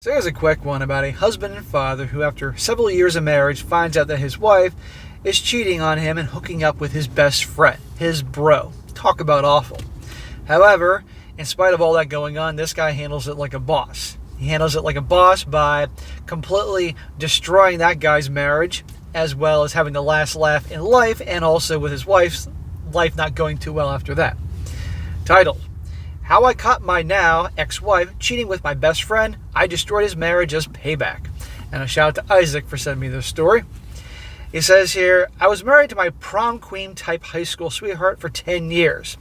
So here's a quick one about a husband and father who, after several years of marriage, finds out that his wife is cheating on him and hooking up with his best friend, his bro. Talk about awful. However, in spite of all that going on, this guy handles it like a boss. He handles it like a boss by completely destroying that guy's marriage, as well as having the last laugh in life, and also with his wife's life not going too well after that. Titled, How I Caught My Now Ex-Wife Cheating with My Best Friend. I Destroyed His Marriage as Payback. And a shout out to Isaac for sending me this story. He says here, I was married to my prom queen type high school sweetheart for 10 years.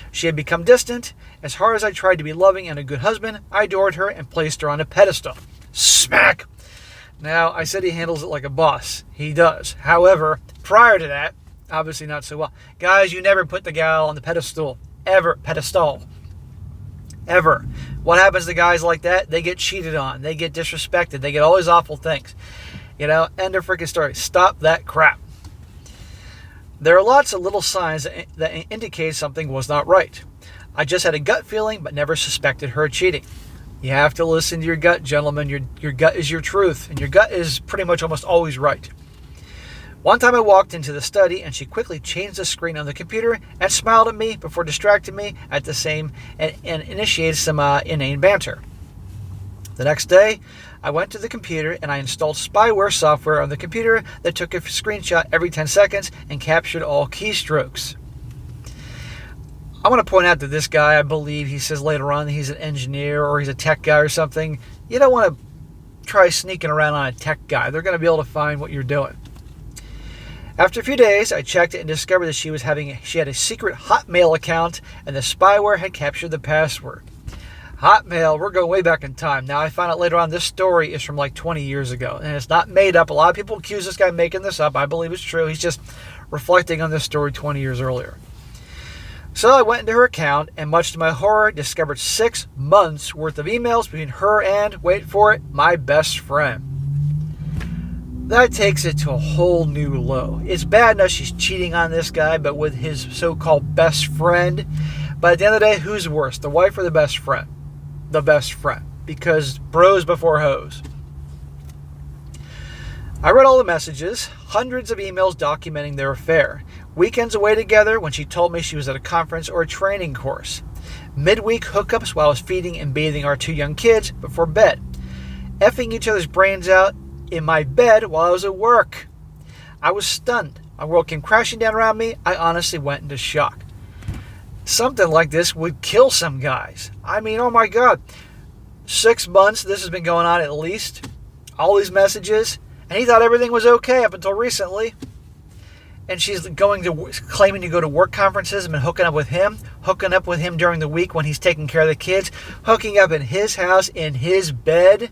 She had become distant. As hard as I tried to be loving and a good husband, I adored her and placed her on a pedestal. Smack! Now, I said he handles it like a boss. He does. However, prior to that, obviously not so well. Guys, you never put the gal on the pedestal. Ever. Pedestal. Ever. What happens to guys like that? They get cheated on. They get disrespected. They get all these awful things. End of freaking story. Stop that crap. There are lots of little signs that indicate something was not right. I just had a gut feeling, but never suspected her cheating. You have to listen to your gut, gentlemen. Your gut is your truth, and your gut is pretty much almost always right. One time I walked into the study, and she quickly changed the screen on the computer and smiled at me before distracting me at the same and initiated some inane banter. The next day, I went to the computer and I installed spyware software on the computer that took a screenshot every 10 seconds and captured all keystrokes. I want to point out that this guy, I believe he says later on that he's an engineer or he's a tech guy or something. You don't want to try sneaking around on a tech guy. They're going to be able to find what you're doing. After a few days, I checked it and discovered that she had a secret Hotmail account and the spyware had captured the password. Hotmail, we're going way back in time. Now, I found out later on this story is from like 20 years ago, and it's not made up. A lot of people accuse this guy of making this up. I believe it's true. He's just reflecting on this story 20 years earlier. So I went into her account, and much to my horror, discovered 6 months worth of emails between her and, wait for it, my best friend. That takes it to a whole new low. It's bad enough she's cheating on this guy, but with his so-called best friend. But at the end of the day, who's worse, the wife or the best friend? The best friend, because bros before hoes. I read all the messages, hundreds of emails documenting their affair. Weekends away together when she told me she was at a conference or a training course. Midweek hookups while I was feeding and bathing our 2 young kids before bed. Effing each other's brains out in my bed while I was at work. I was stunned. My world came crashing down around me. I honestly went into shock. Something like this would kill some guys. I mean, oh my God. 6 months, this has been going on at least. All these messages. And he thought everything was okay up until recently. And she's claiming to go to work conferences and been hooking up with him during the week when he's taking care of the kids, hooking up in his house, in his bed.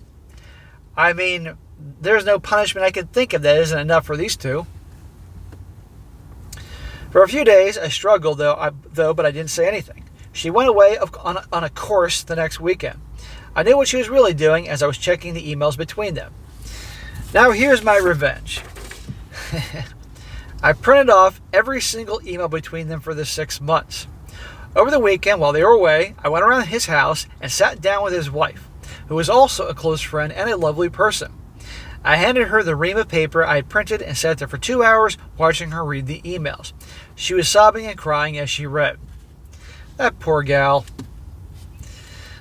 I mean, there's no punishment I can think of that isn't enough for these two. For a few days, I struggled, but I didn't say anything. She went away on a course the next weekend. I knew what she was really doing as I was checking the emails between them. Now here's my revenge. I printed off every single email between them for the 6 months. Over the weekend, while they were away, I went around his house and sat down with his wife, who was also a close friend and a lovely person. I handed her the ream of paper I had printed and sat there for 2 hours watching her read the emails. She was sobbing and crying as she read. That poor gal.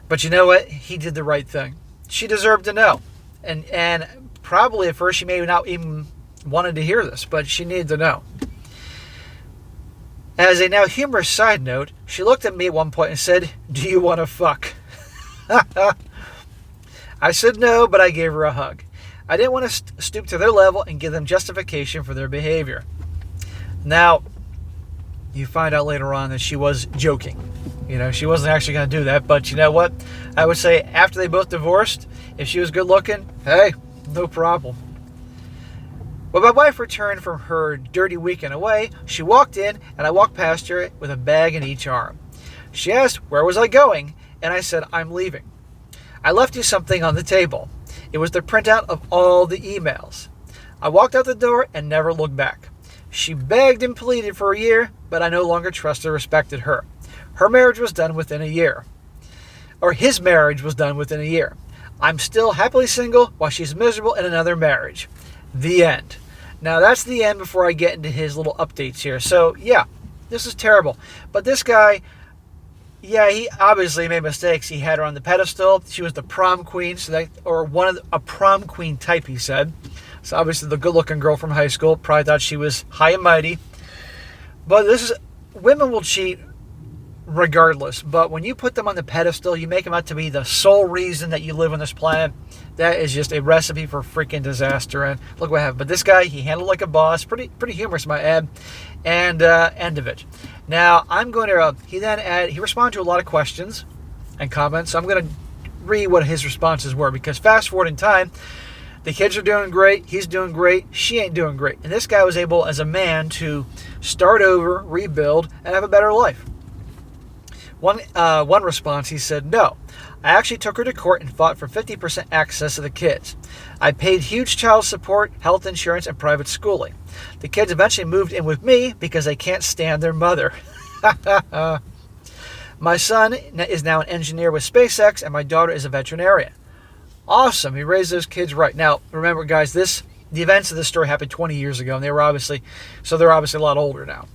But you know what? He did the right thing. She deserved to know. And probably at first she may not even wanted to hear this, but she needed to know. As a now humorous side note, she looked at me at one point and said, "Do you want to fuck?" I said no, but I gave her a hug. I didn't want to stoop to their level and give them justification for their behavior. Now, you find out later on that she was joking. She wasn't actually going to do that. But you know what? I would say after they both divorced, if she was good looking, hey, no problem. When my wife returned from her dirty weekend away, she walked in and I walked past her with a bag in each arm. She asked, where was I going? And I said, I'm leaving. I left you something on the table. It was the printout of all the emails. I walked out the door and never looked back. She begged and pleaded for a year, but I no longer trusted or respected her. Her marriage was done within a year. Or his marriage was done within a year. I'm still happily single while she's miserable in another marriage. The end. Now that's the end before I get into his little updates here. So yeah, this is terrible. But this guy, yeah, he obviously made mistakes. He had her on the pedestal. She was the prom queen, a prom queen type, he said. So obviously the good-looking girl from high school probably thought she was high and mighty. But women will cheat regardless. But when you put them on the pedestal, you make them out to be the sole reason that you live on this planet. That is just a recipe for freaking disaster. And look what happened. But this guy, he handled like a boss. Pretty humorous, might add. And end of it. Now, I'm going to, he responded to a lot of questions and comments. So I'm going to read what his responses were. Because fast forward in time, the kids are doing great. He's doing great. She ain't doing great. And this guy was able, as a man, to start over, rebuild, and have a better life. One response, he said, no. I actually took her to court and fought for 50% access to the kids. I paid huge child support, health insurance, and private schooling. The kids eventually moved in with me because they can't stand their mother. My son is now an engineer with SpaceX, and my daughter is a veterinarian. Awesome. He raised those kids right. Now, remember, guys, the events of this story happened 20 years ago, and they're obviously a lot older now.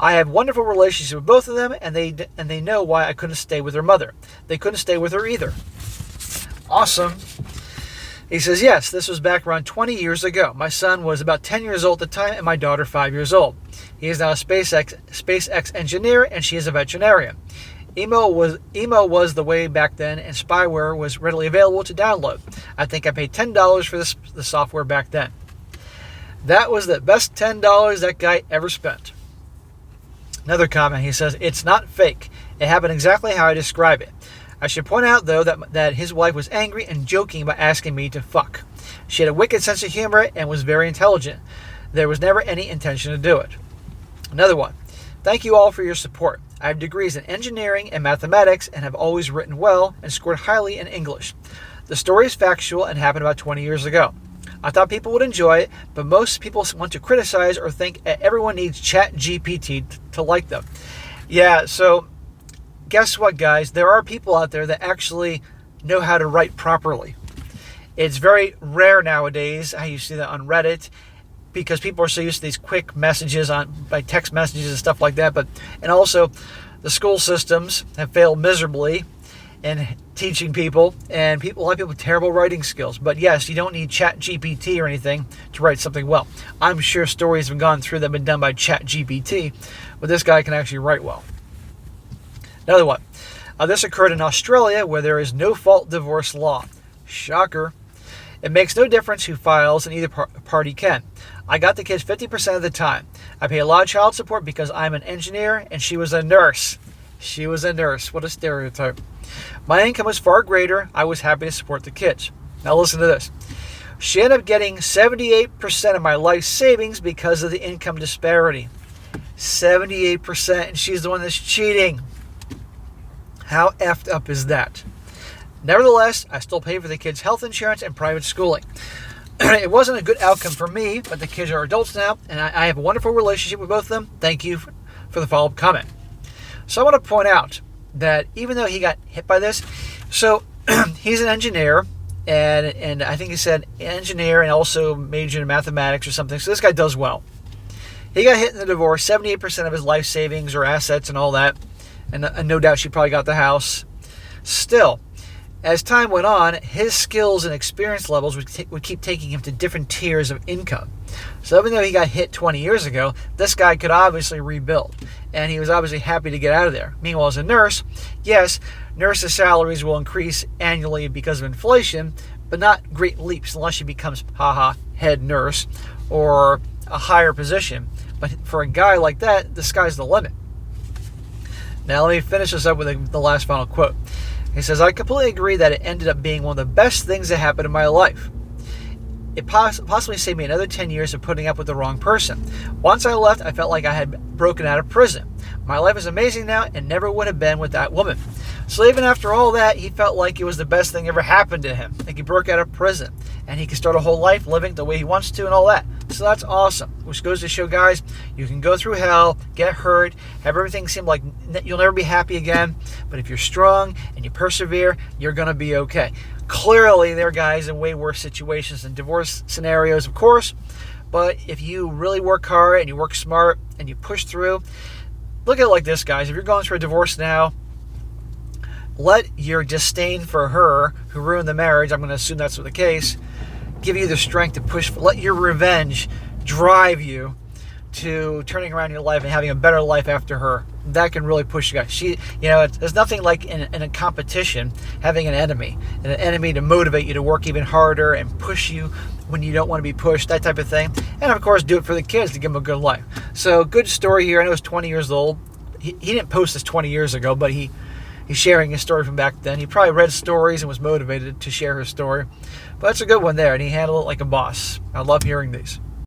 I have a wonderful relationship with both of them, and they know why I couldn't stay with their mother. They couldn't stay with her either. Awesome. He says, yes, this was back around 20 years ago. My son was about 10 years old at the time, and my daughter 5 years old. He is now a SpaceX engineer, and she is a veterinarian. Email was the way back then, and spyware was readily available to download. I think I paid $10 for the software back then. That was the best $10 that guy ever spent. Another comment, he says, it's not fake. It happened exactly how I describe it. I should point out, though, that his wife was angry and joking about asking me to fuck. She had a wicked sense of humor and was very intelligent. There was never any intention to do it. Another one. Thank you all for your support. I have degrees in engineering and mathematics and have always written well and scored highly in English. The story is factual and happened about 20 years ago. I thought people would enjoy it, but most people want to criticize or think everyone needs ChatGPT to like them. Yeah, so guess what, guys? There are people out there that actually know how to write properly. It's very rare nowadays how you see that on Reddit because people are so used to these quick messages by text messages and stuff like that. And also, the school systems have failed miserably in teaching people, and a lot of people have terrible writing skills. But yes, you don't need ChatGPT or anything to write something well. I'm sure stories have gone through that have been done by ChatGPT, but this guy can actually write well. Another one. This occurred in Australia where there is no-fault divorce law. Shocker. It makes no difference who files, and either party can. I got the kids 50% of the time. I pay a lot of child support because I'm an engineer, and she was a nurse. She was a nurse. What a stereotype. My income was far greater. I was happy to support the kids. Now listen to this. She ended up getting 78% of my life savings because of the income disparity. 78%, and she's the one that's cheating. How effed up is that? Nevertheless, I still pay for the kids' health insurance and private schooling. It wasn't a good outcome for me, but the kids are adults now, and I have a wonderful relationship with both of them. Thank you for the follow-up comment. So I want to point out that even though he got hit by this, so he's an engineer, and I think he said engineer and also majored in mathematics or something, so this guy does well. He got hit in the divorce, 78% of his life savings or assets and all that, and no doubt she probably got the house. Still, as time went on, his skills and experience levels would keep taking him to different tiers of income. So even though he got hit 20 years ago, this guy could obviously rebuild. And he was obviously happy to get out of there. Meanwhile, as a nurse, yes, nurses' salaries will increase annually because of inflation, but not great leaps unless she becomes, head nurse or a higher position. But for a guy like that, the sky's the limit. Now let me finish this up with the last final quote. He says, I completely agree that it ended up being one of the best things that happened in my life. It possibly saved me another 10 years of putting up with the wrong person. Once I left, I felt like I had broken out of prison. My life is amazing now and never would have been with that woman. So even after all that, he felt like it was the best thing ever happened to him. Like he broke out of prison and he can start a whole life living the way he wants to and all that. So that's awesome. Which goes to show, guys, you can go through hell, get hurt, have everything seem like you'll never be happy again. But if you're strong and you persevere, you're going to be okay. Clearly, there are guys in way worse situations than divorce scenarios, of course. But if you really work hard and you work smart and you push through, look at it like this, guys. If you're going through a divorce now, let your disdain for her who ruined the marriage, I'm going to assume that's the case, give you the strength to push. Let your revenge drive you to turning around your life and having a better life after her. That can really push you guys. There's nothing like in a competition having an enemy to motivate you to work even harder and push you when you don't want to be pushed, that type of thing. And of course, do it for the kids to give them a good life. So, good story here. I know he's 20 years old. He didn't post this 20 years ago, but he's sharing his story from back then. He probably read stories and was motivated to share his story. But it's a good one there, and he handled it like a boss. I love hearing these.